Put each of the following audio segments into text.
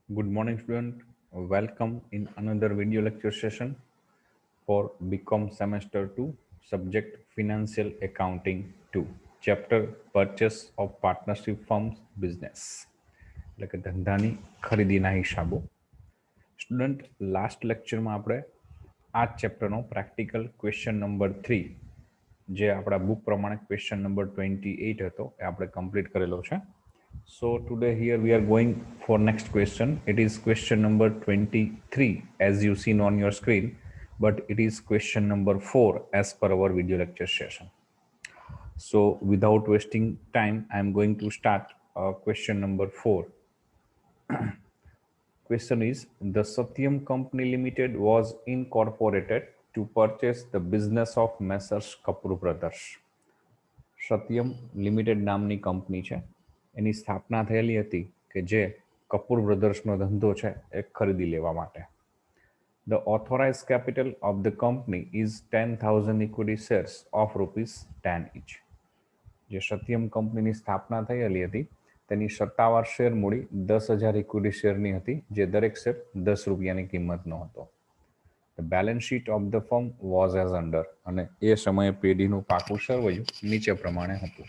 Good morning, student. Welcome in another video lecture session for BCom Semester 2, subject Financial Accounting 2, chapter Purchase of Partnership Firms Business. એટલે કે ધંધાની ખરીદીના હિસાબો. Student last લેક્ચરમાં આપણે આ ચેપ્ટરનો practical question number 3 જે આપણા બુક પ્રમાણે ક્વેશ્ચન નંબર 28 હતો એ આપણે કમ્પ્લીટ કરેલો છે. So today here we are going for next question. It is question number 23 as you seen on your screen, but it is question number 4 as per our video lecture session. So without wasting time, I am going to start question number 4. Question is, the Satyam Company Limited was incorporated to purchase the business of Messrs. Kapoor Brothers. Satyam limited નામની company છે, એની સ્થાપના થયેલી હતી કે જે કપૂર બ્રધર્સનો ધંધો છે એ ખરીદી લેવા માટે. The authorized capital of the company is 10,000 equity shares of ₹10 each. જે સત્યમ કંપનીની સ્થાપના થયેલી હતી તેની સત્તાવાર શેર મૂડી 10,000 ઇક્વિટી શેરની હતી, જે દરેક શેર ₹10ની કિંમતનો હતો. The balance sheet of the firm was as under, અને એ સમયે પેઢીનું પાકું સરવૈયું નીચે પ્રમાણે હતું.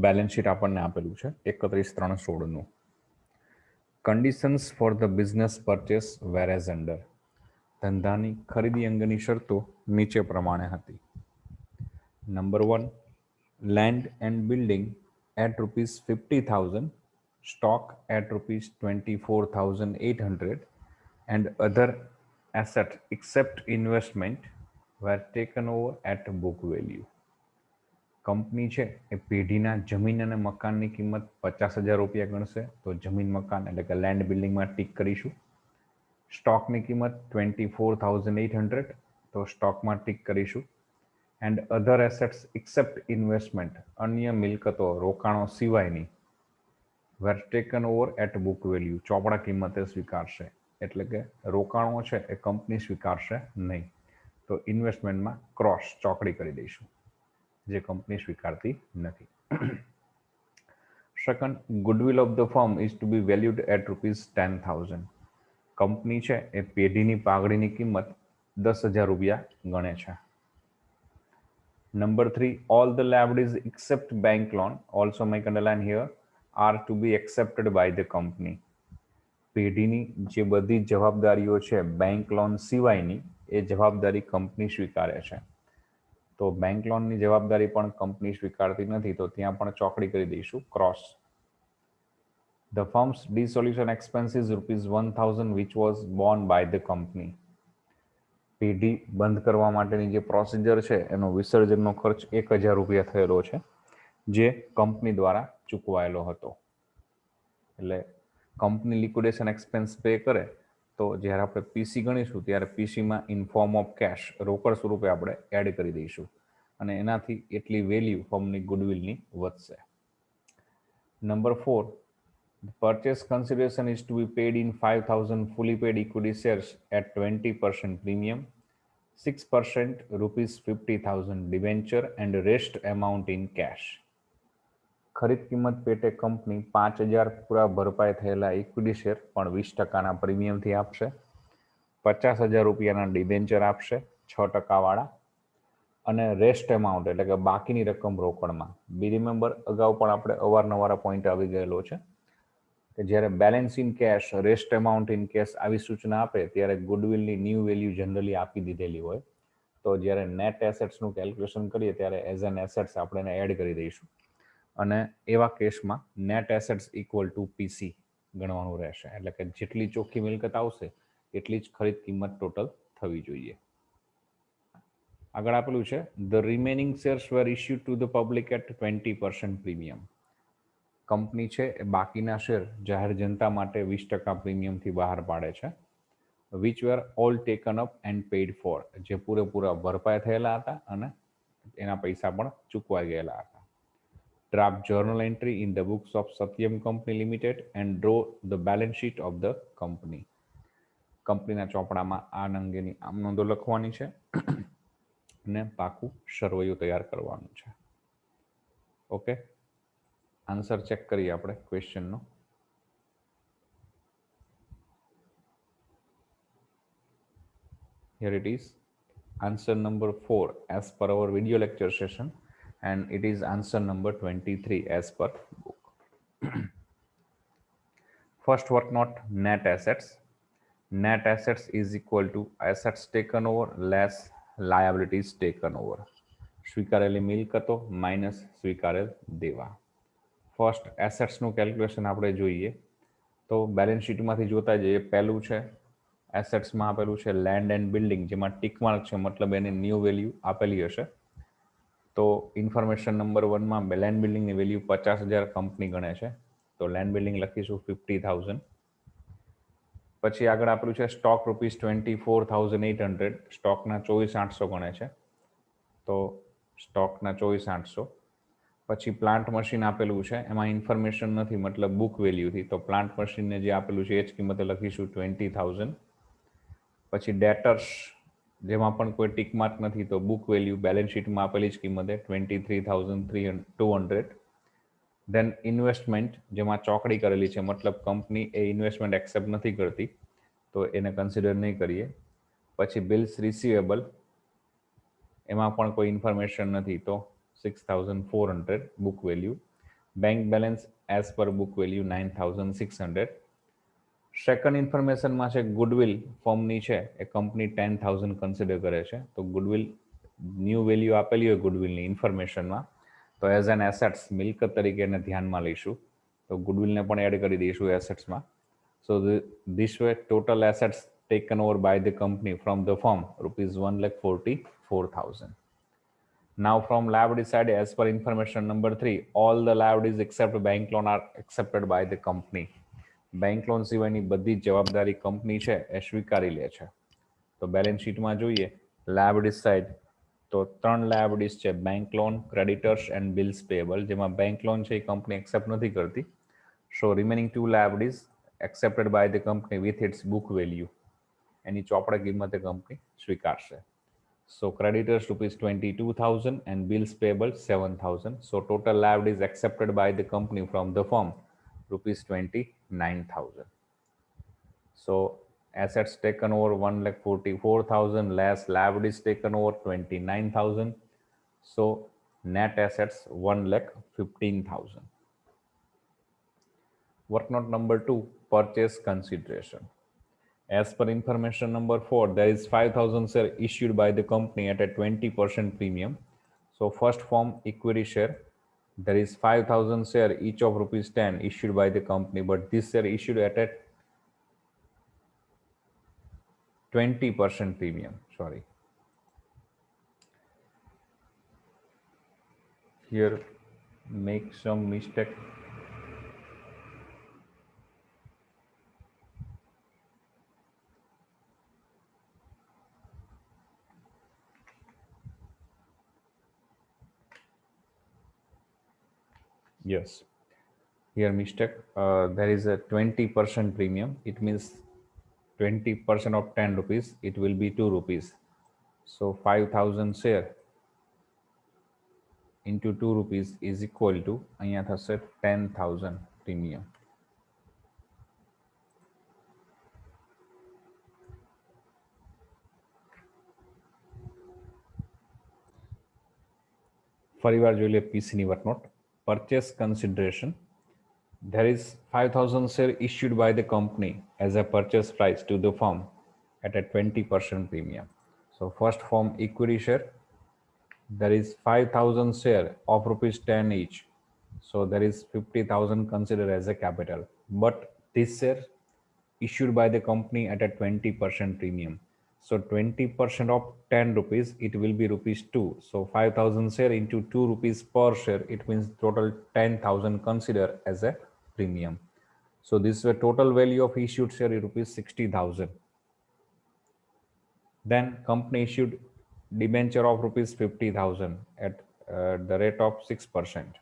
બેલેન્સ શીટ આપણને આપેલું છે 31/3/16નું. Conditions for the business purchase were as under. ધંધાની ખરીદી અંગેની શરતો નીચે પ્રમાણે હતી. Number 1, land and building at ₹50,000, stock at ₹24,800, and other assets except investment were taken over at book value. Company છે એ પેઢીના જમીન અને મકાનની કિંમત ₹50,000 ગણશે, તો જમીન મકાન એટલે કે લેન્ડ બિલ્ડિંગમાં ટીક કરીશું. સ્ટોકની કિંમત 24,800, તો સ્ટોકમાં ટીક કરીશું. And other assets except investment, અન્ય મિલકતો રોકાણો સિવાયની were taken over at book value, ચોપડા કિંમતે સ્વીકારશે. એટલે કે રોકાણો છે એ કંપની સ્વીકારશે નહીં, તો ઇન્વેસ્ટમેન્ટમાં ક્રોસ ચોકડી કરી દઈશું, જે કંપની સ્વીકારતી નથી. Second, goodwill of the firm is to be valued at ₹10,000. Company છે એ પેઢીની પાઘડીની કિંમત ₹10,000 ગણે છે. Number 3, all the liabilities except bank loan, also make underline here, are to be accepted by the company. પેઢીની જે બધી જવાબદારીઓ છે બેંક લોન સિવાયની, એ જવાબદારી કંપની સ્વીકારે છે. તો બેંક લોનની જવાબદારી પણ કંપની સ્વીકારતી નથી, તો ત્યાં પણ ચોકડી કરી દઈશું, cross. The firm's dissolution expense is ₹1,000 which was borne by the company. પેઢી બંધ કરવા માટેની જે પ્રોસિજર છે એનો વિસર્જનનો ખર્ચ ₹1,000 થયેલો છે, જે કંપની દ્વારા ચૂકવાયેલો હતો. એટલે કંપની લિક્વિડેશન એક્સપેન્સ પે કરે તો જ્યારે આપણે પીસી ગણીશું ત્યારે પીસીમાં ઇન ફોર્મ ઓફ કેશ રોકડ સ્વરૂપે આપણે એડ કરી દઈશું, અને એનાથી એટલી વેલ્યુ ફર્મની ગુડવિલની વધશે. Number 4, the purchase consideration is to be paid in 5,000 fully paid equity shares at 20% premium, 6% ₹50,000 debenture, and rest amount in cash. ખરીદ કિંમત પેટે કંપની 5,000 પૂરા ભરપાઈ થયેલા ઇક્વિટી શેર પણ 20%ના પ્રીમિયમથી આપશે, ₹50,000ના ડિબેન્ચર આપશે 6% વાળા, અને રેસ્ટ એમાઉન્ટ એટલે કે બાકીની રકમ રોકડમાં. બી રિમેમ્બર, અગાઉ પણ આપણે અવારનવાર પોઈન્ટ આવી ગયેલો છે કે જ્યારે balance in cash, rest amount in cash આવી સૂચના આપે ત્યારે ગુડવિલની ન્યૂ વેલ્યુ જનરલી આપી દીધેલી હોય, તો જ્યારે નેટ એસેટ્સનું કેલ્ક્યુલેશન કરીએ ત્યારે એઝ એન એસેટ્સ આપણે એને એડ કરી દઈશું, અને એવા કેસમાં નેટ એસેટ્સ ઇક્વલ ટુ પીસી ગણવાનું રહેશે. એટલે કે જેટલી ચોખ્ખી મિલકત આવશે એટલી જ ખરીદ કિંમત ટોટલ થવી જોઈએ. આગળ આપેલું છે, the remaining shares were issued to the public at 20% premium. Company છે એ બાકીના શેર જાહેર જનતા માટે 20% પ્રીમિયમથી બહાર પાડે છે. Which were all taken up and paid for, જે પૂરેપૂરા ભરપાઈ થયેલા હતા અને એના પૈસા પણ ચૂકવાઈ ગયેલા હતા. Draft journal entry in the books of Satyam Company Limited and draw the balance sheet of the company. કંપનીના ચોપડામાં આ અંગેની આમ નોંધો લખવાની છે અને પાકું સરવૈયું તૈયાર કરવાનું છે. ઓકે, આન્સર ચેક કરીએ આપણે ક્વેશ્ચનનો. Here it is, answer number 4 as per our video lecture session, and it is answer number 23 as per book. First work note, net assets. Net assets is equal to assets taken over less liabilities taken over. સ્વીકારેલી મિલકતો minus સ્વીકારેલ દેવા. First એસેટ્સનું calculation આપણે જોઈએ તો balance શીટમાંથી જોતા જઈએ. પહેલું છે એસેટ્સમાં આપેલું છે લેન્ડ એન્ડ બિલ્ડિંગ, જેમાં ટીક માર્ક છે, મતલબ એની ન્યૂ વેલ્યુ આપેલી હશે. તો ઇન્ફોર્મેશન નંબર 1માં લેન્ડ બિલ્ડિંગની વેલ્યુ 50,000 કંપની ગણે છે, તો લેન્ડ બિલ્ડિંગ લખીશું 50,000. પછી આગળ આપેલું છે સ્ટોક ₹24,800, સ્ટોકના 24,800 ગણે છે, તો સ્ટોકના 24,800. પછી પ્લાન્ટ મશીન આપેલું છે, એમાં ઇન્ફોર્મેશન નથી, મતલબ બુક વેલ્યુથી, તો પ્લાન્ટ મશીનને જે આપેલું છે એ જ કિંમતે લખીશું 20,000. પછી ડેટર્સ, જેમાં પણ કોઈ ટીક માર્ક નથી, તો બુક વેલ્યુ બેલેન્સ શીટમાં આપેલી જ કિંમતે 23,200. દેન ઇન્વેસ્ટમેન્ટ, જેમાં ચોકડી કરેલી છે, મતલબ કંપની એ ઇન્વેસ્ટમેન્ટ એક્સેપ્ટ નથી કરતી, તો એને કન્સિડર નહીં કરીએ. પછી બિલ્સ રિસીવેબલ, એમાં પણ કોઈ ઇન્ફોર્મેશન નથી, તો 6,400 book value. Bank balance as per book value 9,600. Second ઇન્ફોર્મેશનમાં છે ગુડવિલ ફોર્મની છે એ કંપની 10,000 કન્સિડર કરે છે, તો ગુડવિલ ન્યૂ વેલ્યુ આપેલી હોય ગુડવિલની ઇન્ફોર્મેશનમાં, તો એઝ એન એસેટ્સ મિલકત તરીકે એને ધ્યાનમાં લઈશું, તો ગુડવિલને પણ એડ કરી દઈશું એસેટ્સમાં. So this way total assets taken over by the company from the firm ₹1,44,000. Now from liability side, as per information number 3, all the liabilities except bank loan are accepted by the company. Bank loan સિવાયની બધી જ જવાબદારી company છે એ સ્વીકારી લે છે. તો balance શીટમાં જોઈએ લાયબિલિટીઝ સાઇડ, તો 3 લાયબિલિટીઝ છે, bank loan, creditors and bills payable, જેમાં બેંક લોન છે એ કંપની એક્સેપ્ટ નથી કરતી. So remaining 2 liabilities accepted by the company with its book value, એની ચોપડે કિંમતે કંપની સ્વીકારશે. So creditors ₹22,000 and bills payable 7,000. So total liabilities accepted by the company from the firm ₹29,000. So assets taken over 1,44,000 less liabilities taken over 29,000. So net assets 1,15,000. Work note number 2, purchase consideration. As per information number 4, there is 5,000 share issued by the company at a 20% premium. So first form equity share, there is 5,000 share each of ₹10 issued by the company, but this share issued at a 20% premium. Sorry. Here make some mistake. Yes, here mistake. There is a 20% premium. It means 20% of 10 rupees, it will be 2 rupees. So 5,000 share into 2 rupees is equal to અહીંયા થશે 10,000 premium. ફરીવાર જોઈ લે પીસીની વર્કનોટ. Purchase consideration, there is 5,000 share issued by the company as a purchase price to the firm at a 20% premium. So first form equity share, there is 5,000 share of ₹10 each, so there is 50,000 considered as a capital, but this share issued by the company at a 20% premium. So 20% of 10 rupees, it will be ₹2. So 5,000 share into 2 rupees per share, it means total 10,000 consider as a premium. So this is the total value of issued share is ₹60,000. Then company issued debenture of ₹50,000 at the rate of 6%.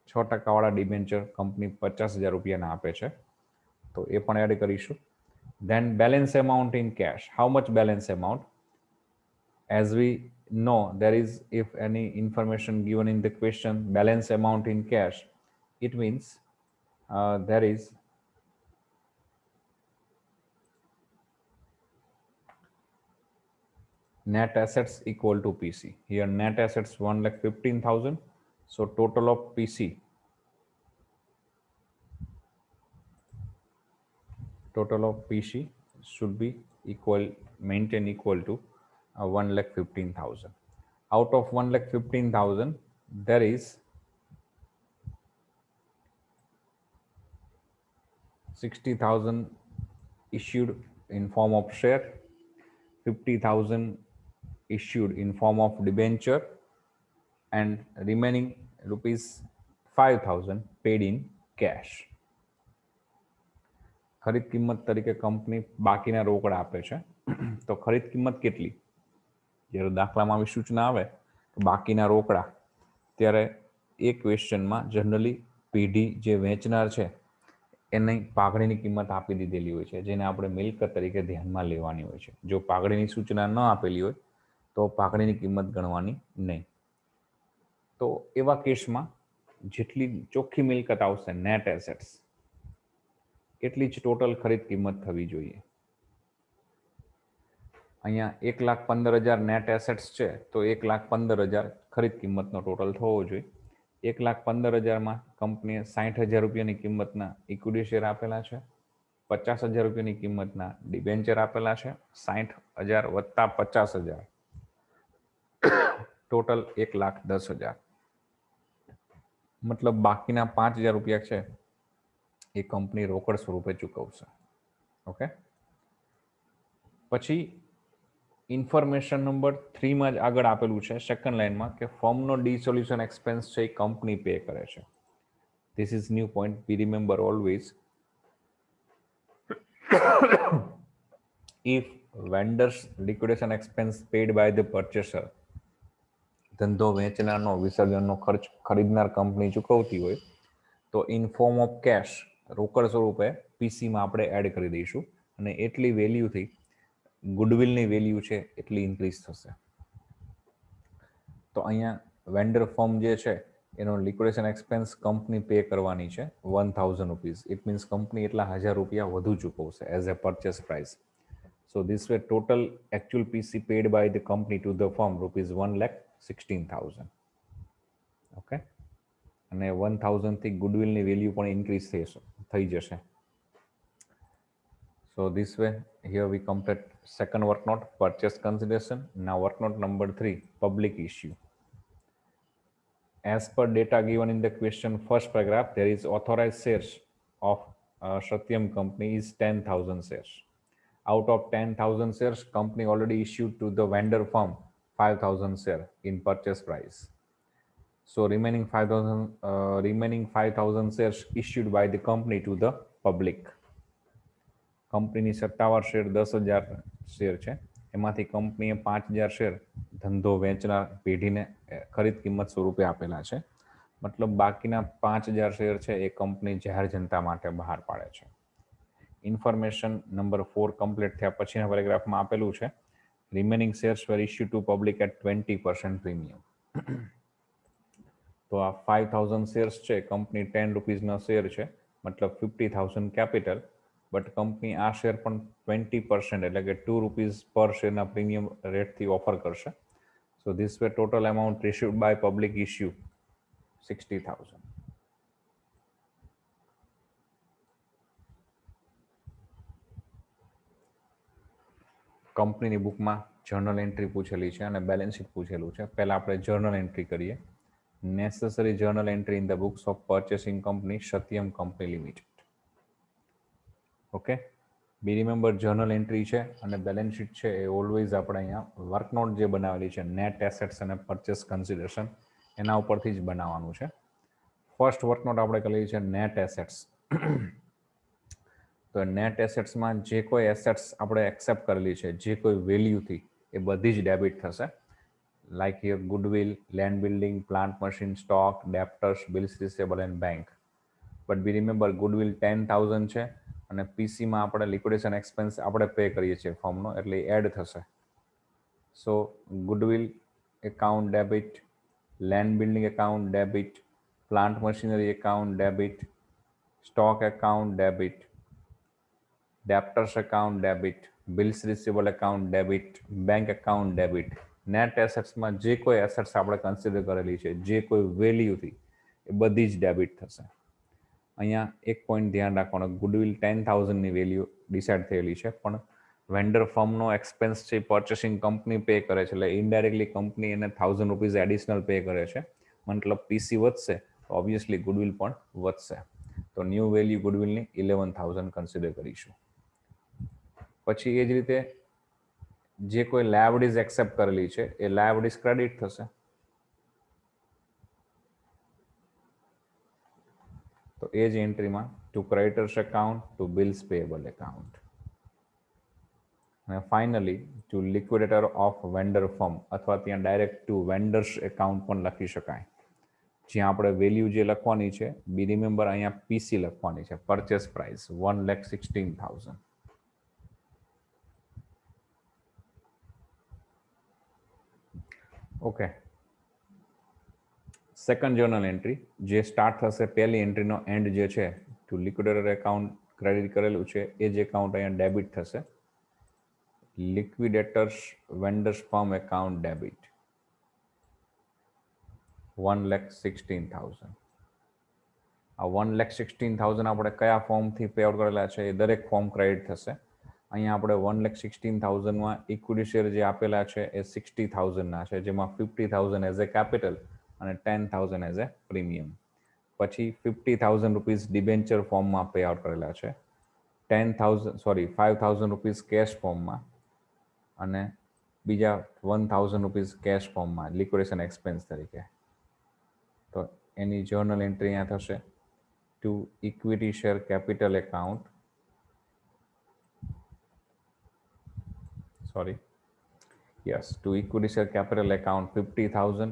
6% વાળા debenture company ₹50,000 આપે છે, તો એ પણ add કરીશું. Then balance amount in cash. How much balance amount? As we know, there is, if any information given in the question, balance amount in cash, it means there is Net assets equal to PC. Here net assets 1,15,000. So total of PC, should be equal, maintain equal to 1,15,000. Out of 1,15,000, there is 60,000 issued in form of share, 50,000 issued in form of debenture, and remaining rupees 5,000 paid in cash. ખરીદ કિંમત તરીકે company બાકીના રોકડા આપે છે. તો ખરીદ કિંમત કેટલી? જ્યારે દાખલામાં આવી સૂચના આવે કે બાકીના રોકડા, ત્યારે એ ક્વેશ્ચનમાં જનરલી પેઢી જે વેચનાર છે એની પાઘડીની કિંમત આપી દીધેલી હોય છે, જેને આપણે મિલકત તરીકે ધ્યાનમાં લેવાની હોય છે. જો પાઘડીની સૂચના ન આપેલી હોય તો પાઘડીની કિંમત ગણવાની નહીં. તો એવા કેસમાં જેટલી ચોખ્ખી મિલકત આવશે, નેટ એસેટ્સ, એટલી જ ટોટલ ખરીદ કિંમત થવી જોઈએ. અહીંયા 1,15,000 નેટ એસેટ્સ છે, તો 1,15,000 ખરીદ કિંમતનો ટોટલ થવો જોઈએ. 1,15,000માં કંપનીએ 60,000 રૂપિયાની કિંમતના ઇક્વિટી શેર આપેલા છે, 50,000 રૂપિયાની કિંમતના ડિબેન્ચર આપેલા છે, 60,000 વત્તા 50,000, ટોટલ 1,10,000. મતલબ બાકીના 5,000 રૂપિયા છે એ કંપની રોકડ સ્વરૂપે ચૂકવશે. ઓકે. પછી ઇન્ફોર્મેશન નંબર 3માં જ આગળ આપેલું છે સેકન્ડ લાઇનમાં કે ફર્મનો ડિસોલ્યુશન એક્સપેન્સ છે એ કંપની પે કરે છે. This is new point. Be remember always, if vendors liquidation expense paid by the purchaser, ધંધો વેચનારનો વિસર્જનનો ખર્ચ ખરીદનાર કંપની ચૂકવતી હોય તો ઇન ફોર્મ ઓફ કેશ, રોકડ સ્વરૂપે પીસીમાં આપણે એડ કરી દઈશું, અને એટલી વેલ્યુથી ગુડવિલની વેલ્યુ છે એટલી ઇન્ક્રીઝ થશે. તો અહીંયા વેન્ડર ફર્મ જે છે એનો લિક્વિડેશન એક્સપેન્સ કંપની પે કરવાની છે 1,000 રૂપીઝ. ઇટ મીન્સ કંપની એટલા 1,000 રૂપિયા વધુ ચૂકવશે as a purchase price. So this way total actual PC paid by the company to the firm rupees 1,16,000. Okay. અને 1,000 થી ગુડવિલની વેલ્યુ પણ ઇન્ક્રીઝ થઈ જશે. So this way here we complete second work note, purchase consideration. Now work note number 3, public issue. As per data given in the question first paragraph, there is authorized shares of Satyam company is 10,000 shares. Out of 10,000 shares, company already issued to the vendor firm 5,000 share in purchase price. So remaining 5,000 shares issued by the company to the public. કંપનીની સત્તાવાર share 10,000 share છે, એમાંથી કંપનીએ 5,000 share ધંધો વેચનાર પેઢીને ખરીદ કિંમત સ્વરૂપે આપેલા છે. મતલબ બાકીના 5,000 શેર છે એ કંપની જાહેર જનતા માટે બહાર પાડે છે. ઇન્ફોર્મેશન નંબર 4 કમ્પ્લીટ થયા પછીના પેરેગ્રાફમાં આપેલું છે remaining shares were issue to public at 20% premium. તો આ 5,000 શેર્સ છે, કંપની 10 રૂપીઝના શેર છે, મતલબ 50,000 કેપિટલ, બટ કંપની આ શેર પણ 20% એટલે કે 2 રૂપીઝ પર શેરના પ્રીમિયમ રેટથી ઓફર કરશે. So this way total amount received by public issue 60,000. કંપનીની બુકમાં જર્નલ એન્ટ્રી પૂછેલી છે અને બેલેન્સ શીટ પૂછેલું છે. પહેલાં આપણે જર્નલ એન્ટ્રી કરીએ. Necessary journal entry in the books of purchasing company Satyam company limited. Okay. Be remember journal entry છે અને બેલેન્સ શીટ છે એ ઓલવેઝ આપણે અહીંયા વર્કનોટ જે બનાવેલી છે નેટ એસેટ્સ અને પરચેસ કન્સિડરેશન એના ઉપરથી જ બનાવવાનું છે. ફર્સ્ટ વર્કનોટ આપણે કરેલી છે નેટ એસેટ્સ. તો નેટ એસેટ્સમાં જે કોઈ એસેટ્સ આપણે એક્સેપ્ટ કરેલી છે જે કોઈ વેલ્યુથી એ બધી જ ડેબિટ થશે. Like here goodwill, land building, plant machine, stock, debtors, bills receivable and bank. But be remember goodwill 10,000 છે અને પીસીમાં આપણે લિક્વિડેશન એક્સપેન્સ આપણે પે કરીએ છીએ ફર્મનો, એટલે એડ થશે. So goodwill account debit, land building account debit, plant machinery account debit, stock account debit, debtors account debit, bills receivable account debit, bank account debit. Net એસેટ્સમાં જે કોઈ એસેટ્સ આપણે કન્સિડર કરેલી છે, જે કોઈ વેલ્યુથી, એ બધી જ ડેબિટ થશે. અહીંયા એક પોઈન્ટ ધ્યાન રાખવાનો, ગુડવિલ 10,000ની વેલ્યુ ડિસાઇડ થયેલી છે, પણ વેન્ડર ફર્મનો એક્સપેન્સ છે પર્ચેસિંગ કંપની પે કરે છે, એટલે ઇનડાયરેક્ટલી કંપની એને ₹1,000 એડિશનલ પે કરે છે. મતલબ પીસી વધશે તો ઓબ્વિયસલી ગુડવિલ પણ વધશે. તો ન્યૂ વેલ્યુ ગુડવિલની 11,000 કન્સિડર કરીશું. પછી એ જ રીતે જે કોઈ લાયબિલિટીઝ એક્સેપ્ટ કરેલી છે એ લાયબિલિટીઝ ક્રેડિટ થશે. તો એ જ એન્ટ્રીમાં to creditors account, to bills payable account, અને finally to liquidator of vendor firm, અથવા ત્યાં ડાયરેક્ટ ટુ વેન્ડર્સ એકાઉન્ટ પણ લખી શકાય. જ્યાં આપણે વેલ્યુ જે લખવાની છે, બી રિમેમ્બર અહીંયા પીસી લખવાની છે, purchase price 1,16,000. Okay. Second journal entry જે સ્ટાર્ટ થશે, પહેલી એન્ટ્રીનો એન્ડ જે છે, ટુ લિક્વિડેટર એકાઉન્ટ ક્રેડિટ કરેલું છે, એ જ એકાઉન્ટ અહીંયા ડેબિટ થશે. લિક્વિડેટર્સ વેન્ડર્સ ફર્મ એકાઉન્ટ ડેબિટ 1,16,000. આ 1,16,000 આપણે કયા ફોર્મથી પે આઉટ કરેલા છે એ દરેક ફોર્મ ક્રેડિટ થશે. અહીંયા આપણે 1,16,000માં ઇક્વિટી શેર જે આપેલા છે એ 60,000ના છે, જેમાં 50,000 એઝ એ કેપિટલ અને 10,000 એઝ એ પ્રીમિયમ. પછી ₹50,000 ડિબેન્ચર ફોર્મમાં પે આઉટ કરેલા છે, 5,000 રૂપીસ કેશ ફોર્મમાં, અને બીજા 1,000 રૂપીસ કેશ ફોર્મમાં લિક્વિડેશન એક્સપેન્સ તરીકે. તો એની જર્નલ એન્ટ્રી અહીંયા થશે to equity share capital account, to equity share capital account 50,000,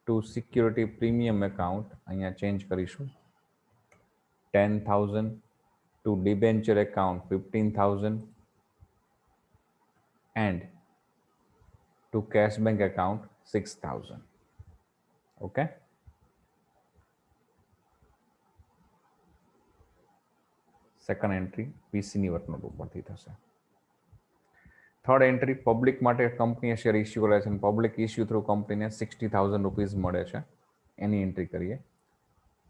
to security premium account અહીંયા ચેન્જ કરીશું 10,000, to debenture account 15,000, and to cash bank account 6,000. Okay. Second entry પીસીની વર્તણૂક ઉપરથી થશે. થર્ડ એન્ટ્રી પબ્લિક માટે કંપનીએ શેર ઇસ્યુ કરે છે, પબ્લિક ઇસ્યુ થ્રુ કંપનીને 60,000 રૂપીસ મળે છે, એની એન્ટ્રી કરીએ.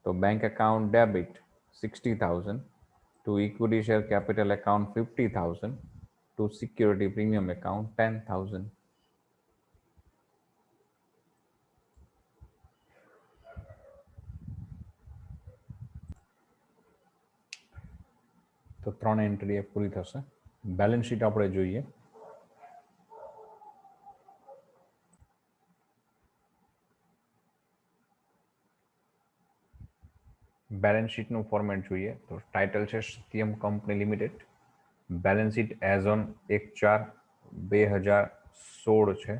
તો bank account debit 60,000, to equity share capital account 50,000, to security premium account 10,000. તો 3 એન્ટ્રી એ પૂરી થશે. બેલેન્સ શીટ આપણે જોઈએ. બેલેન્સ શીટનું ફોર્મેટ જોઈએ તો ટાઇટલ છે Satyam company limited. Balance sheet as on 1/4/2016 છે,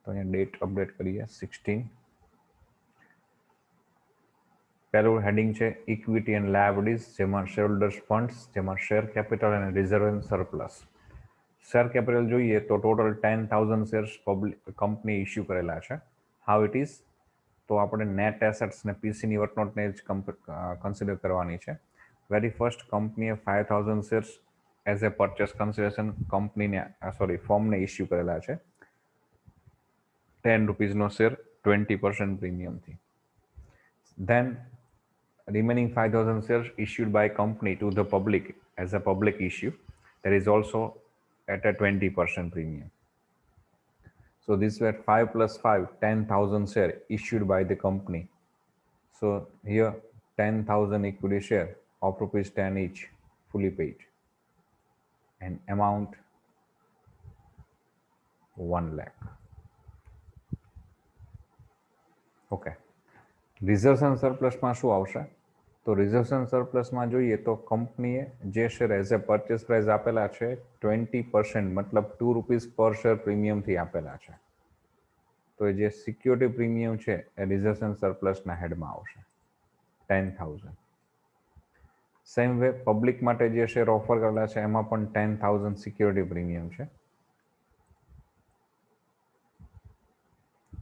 તો અહીંયા ડેટ અપડેટ કરીએ 16. પહેલું હેડિંગ છે ઇક્વિટી એન્ડ લાયબિલિટીઝ, જેમાં શેરહોલ્ડર્સ ફંડ્સ, જેમાં શેર કેપિટલ અને reserve and surplus. Share capital જોઈએ તો ટોટલ 10,000 શેર્સ કંપની ઇસ્યુ કરેલા છે. હાઉ ઇટ ઇઝ, તો આપણે નેટ એસેટ્સ ને પીસીની વર્તણૂકને જ કન્સિડર કરવાની છે. વેરી ફર્સ્ટ કંપનીએ 5,000 shares as a purchase consideration ફોર્મને ઇસ્યુ કરેલા છે, ₹10નો share 20% પ્રીમિયમથી. Then remaining 5,000 shares issued by company to the public as a public issue, that is also at a 20% premium. So these were 5 plus 5, 10,000 share issued by the company. So here 10,000 equity share of ₹10 each fully paid, and amount 1 lakh. Okay. Reserves and સરપ્લસમાં શું આવશે, તો reserves and સરપ્લસમાં જોઈએ તો કંપનીએ જે share as a purchase price આપેલા છે 20%, મતલબ ₹2 પર શેર પ્રીમિયમથી આપેલા છે. તો જે સિક્યોરિટી પ્રીમિયમ છે એ રિઝર્વ્સ એન્ડ સરપ્લસના હેડમાં આવશે 10,000. સેમ વે પબ્લિક માટે જે શેર ઓફર કરેલા છે એમાં પણ 10,000 સિક્યોરિટી પ્રીમિયમ છે.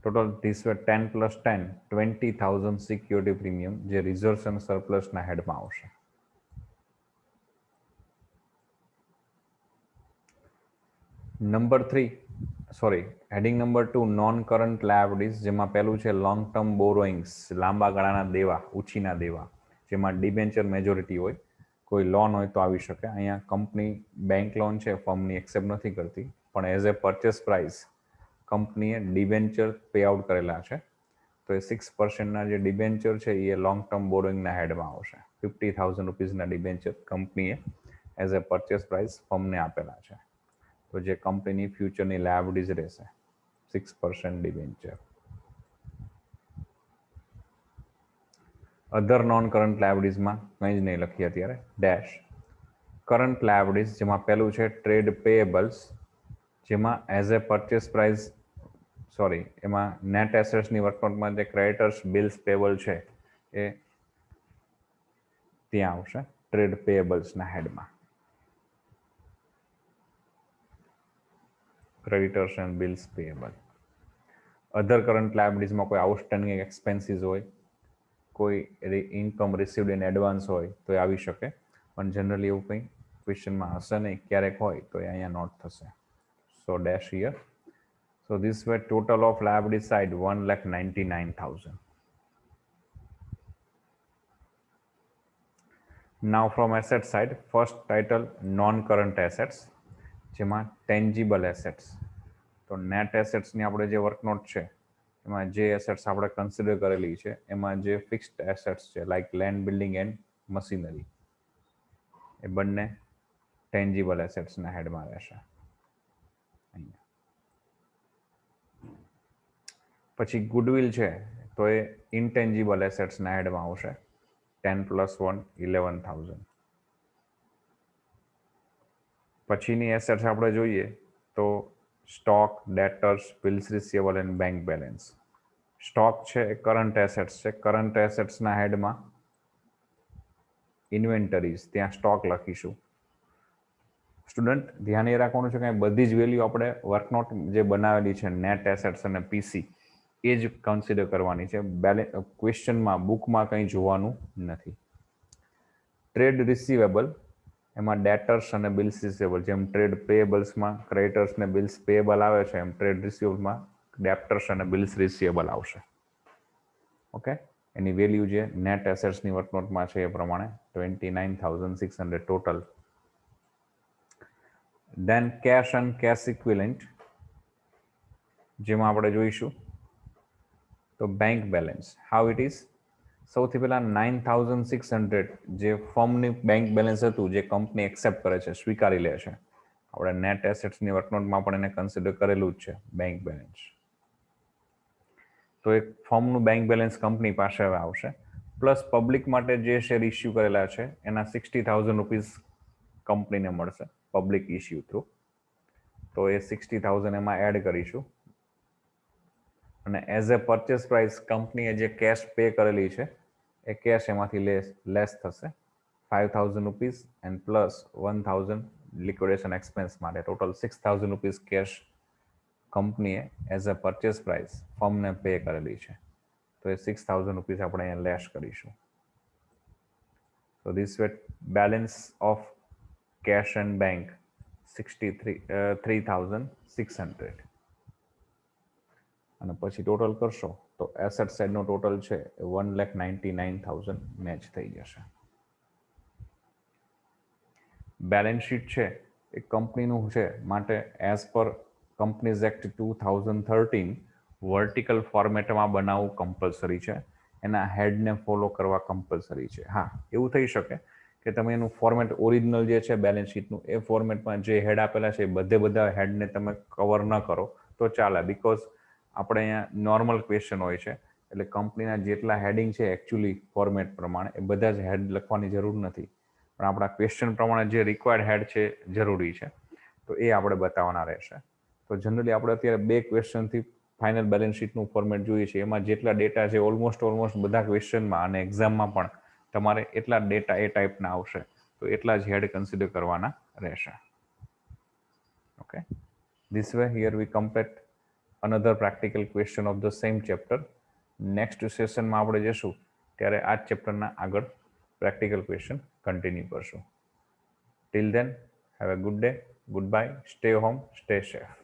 Total this were 10 plus 10, 20,000 security premium જે રિઝર્વ્સ એન્ડ સરપ્લસના હેડમાં આવશે. Number 3 sorry heading number 2 non current liabilities, જેમાં પહેલું છે લોંગ ટર્મ બોરોઈંગ્સ, લાંબા ગાળાના દેવા, ઉછીના દેવા, જેમાં ડિબેન્ચર મેજોરિટી હોય, કોઈ લોન હોય તો આવી શકે. અહીંયા કંપની બેંક લોન છે ફર્મની એક્સેપ્ટ નથી કરતી, પણ એઝ એ પરચેસ પ્રાઇસ કંપનીએ ડિબેન્ચર પે આઉટ કરેલા છે, તો એ 6%ના જે ડિબેન્ચર છે એ લોંગ ટર્મ બોરોઈંગના હેડમાં આવશે. 50,000 રૂપીઝના ડિબેન્ચર કંપનીએ એઝ એ પરચેસ પ્રાઇસ ફર્મને આપેલા છે, તો જે કંપનીની ફ્યુચરની લાયબિલિટીઝ રહેશે 6% ડિબેન્ચર. અધર નોન કરન્ટ લાયબિલિટીઝમાં કંઈ જ નહીં લખીએ અત્યારે. ડેશ કરન્ટ લાયબિલિટીઝ, જેમાં પહેલું છે ટ્રેડ પેએબલ્સ, જેમાં એઝ એ પરચેસ પ્રાઇસ એમાં નેટ એસેટ્સની વર્કઆઉટમાં જે ક્રેડિટર્સ બિલ્સ પેબલ છે એ ત્યાં આવશે ટ્રેડ પેએબલ્સના હેડમાં. Creditors and bills payable. Other current લાયબિલિટીઝમાં કોઈ આઉટસ્ટેન્ડિંગ એક્સપેન્સીસ હોય, કોઈ ઇન્કમ રિસીવડ ઇન એડવાન્સ હોય તો એ આવી શકે, પણ જનરલી એવું કંઈ ક્વેશ્ચનમાં હશે નહીં, ક્યારેક હોય તો એ અહીંયા નોટ થશે. So dash here. So this were total of liability side 1,99,000. Now from asset side, first title non-current assets, જેમાં tangible assets. તો net assets ની આપણે જે વર્કનોટ છે એમાં જે એસેટ્સ આપણે કન્સિડર કરેલી છે એમાં જે ફિક્સ્ડ એસેટ્સ છે like land, building and machinery, એ બંને ટેન્જિબલ એસેટ્સના હેડમાં રહેશે. પછી ગુડવિલ છે તો એ ઇન્ટેન્જિબલ એસેટ્સના હેડમાં આવશે. 10 + 1 11,000. પછીની એસેટ્સ આપણે જોઈએ તો stock, ડેટર્સ, bills receivable and bank balance. Stock છે એ કરંટ એસેટ્સ છે. કરંટ એસેટ્સના હેડમાં ઇન્વેન્ટરીઝ, ત્યાં સ્ટોક લખીશું. સ્ટુડન્ટ ધ્યાન એ રાખવાનું છે કે બધી જ વેલ્યુ આપણે વર્કનોટ જે બનાવેલી છે નેટ એસેટ્સ અને પીસી એ જ કન્સિડર કરવાની છે. ક્વેશ્ચનમાં બુકમાં કંઈ જોવાનું નથી. ટ્રેડ રિસીવેબલ, એમાં ડેટર્સ અને બિલ્સ રિસીવેબલ, જેમ ટ્રેડ પેએબલ્સમાં ક્રેડિટર્સ ને બિલ્સ પેએબલ આવે છે એમ ટ્રેડ રિસીવેબલમાં ડેપ્ટર્સ અને બિલ્સ રિસીવેબલ આવશે. ઓકે, એની વેલ્યુ જે નેટ એસેટ્સની વર્કનોટમાં છે એ પ્રમાણે 29,600 total. Then cash and cash equivalent, જેમાં આપણે જોઈશું તો bank balance how it is. સૌથી પહેલા 9,600 જે ફર્મની બેંક બેલેન્સ હતું, જે કંપની એક્સેપ્ટ કરે છે, સ્વીકારી લે છે. આપણે નેટ એસેટ્સની વર્કનોટમાં પણ એને કન્સિડર કરેલું જ છે બેંક બેલેન્સ. તો એક ફર્મનું બેંક બેલેન્સ કંપની પાસે હવે આવશે, પ્લસ પબ્લિક માટે જે શેર ઇસ્યુ કરેલા છે એના 60,000 રૂપીઝ કંપનીને મળશે પબ્લિક ઇસ્યુ થ્રુ, તો એ 60,000 એમાં એડ કરીશું. અને એઝ એ પરચેસ પ્રાઇસ કંપનીએ જે કેશ પે કરેલી છે એ કેશ એમાંથી લેસ થશે 5,000 rupees and plus 1,000 liquidation expense માટે, ટોટલ 6,000 રૂપીઝ કેશ કંપનીએ એઝ એ પરચેસ પ્રાઇસ ફર્મને પે કરેલી છે, તો એ 6,000 રૂપીઝ આપણે અહીંયા લેસ કરીશું. So this way balance of cash and bank 3,600. અને પછી ટોટલ કરશો તો એસેટ સાઇડનો ટોટલ છે 1,99,000 મેચ થઈ જશે. બેલેન્સ શીટ છે એ કંપનીનું છે માટે as per companies act 2013 vertical ફોર્મેટમાં બનાવવું કમ્પલસરી છે, એના હેડને ફોલો કરવા કમ્પલસરી છે. હા, એવું થઈ શકે કે તમે એનું ફોર્મેટ ઓરિજિનલ જે છે બેલેન્સ શીટનું એ ફોર્મેટમાં જે હેડ આપેલા છે એ બધા હેડને તમે કવર ન કરો તો ચાલે, બિકોઝ આપણે અહીંયા નોર્મલ ક્વેશ્ચન હોય છે એટલે કંપનીના જેટલા હેડિંગ છે એકચ્યુઅલી ફોર્મેટ પ્રમાણે એ બધા જ હેડ લખવાની જરૂર નથી, પણ આપણા ક્વેશ્ચન પ્રમાણે જે રિક્વાયર્ડ હેડ છે જરૂરી છે તો એ આપણે બતાવવાના રહેશે. તો જનરલી આપણે અત્યારે 2 ક્વેશ્ચનથી ફાઇનલ બેલેન્સ શીટનું ફોર્મેટ જોઈએ છે, એમાં જેટલા ડેટા છે ઓલમોસ્ટ બધા ક્વેશ્ચનમાં અને એક્ઝામમાં પણ તમારે એટલા ડેટા એ ટાઈપના આવશે, તો એટલા જ હેડ કન્સિડર કરવાના રહેશે. Okay, this way here we complete another practical question of the same chapter. Next સેશનમાં આપણે જશું ત્યારે આ જ ચેપ્ટરના આગળ પ્રેક્ટિકલ ક્વેશ્ચન કન્ટિન્યુ કરશું. Till then have a good day. Good bye, stay home, stay safe.